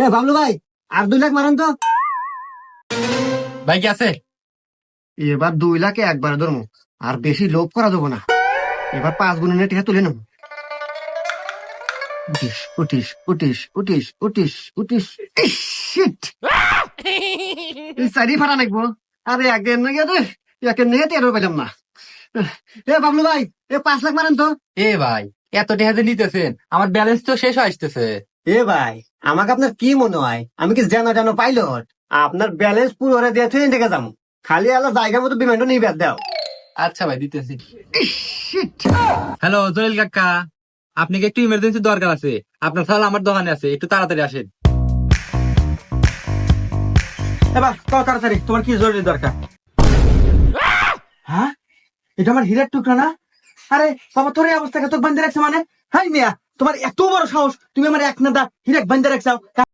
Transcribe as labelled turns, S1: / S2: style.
S1: এ বাবলু ভাই, আর 2 লাখ মারেন তো।
S2: ভাই কি আছে?
S1: এবার 2 লাখে একবারে ধরবো, আর বেশি লোভ করা দেবো না। এবার 5 গুণের টিকা তুলে নেব। উঠিস উঠিস উঠিস উঠিস উঠিস উঠিস। শিট, সারি ভাড়া নাকবো। আরে একের নাকি রে, একের নাকি টেরও পেলাম না। এ বাবলু ভাই, এ 5 লাখ মারেন তো।
S2: এ ভাই, এত টাকা যে নিতেছেন, আমার ব্যালেন্স তো শেষ হয়ে আসতেছে।
S1: এ ভাই, আমাকে আপনার কি মনে হয় আমি কি জানো জানো পাইলট? আপনার ব্যালেন্স পুরো হরে দিয়ে ট্রেন থেকে যাবো, খালি আলো জায়গা মতো বিমানটা নিয়ে দাও।
S2: আচ্ছা ভাই, দিতেছি। হ্যালো জলিল কাকা, আপনি কি একটু ইমার্জেন্সি দরকার আছে? আপনার সাল আমার দোকানে আছে, একটু তাড়াতাড়ি আসেন।
S1: এবার কত তাড়াতাড়ি, তোমার কি জরুরি দরকার? হ্যাঁ, এটা আমার হীরের টুকরা না? আরে বাবা, তোর এই অবস্থাকে তোর বান্ধে রাখছে মানে? হাই মিয়া, তোমার এত বড় সাহস, তুমি আমার এক নাদা হীরেক বান্ধে রাখছাও।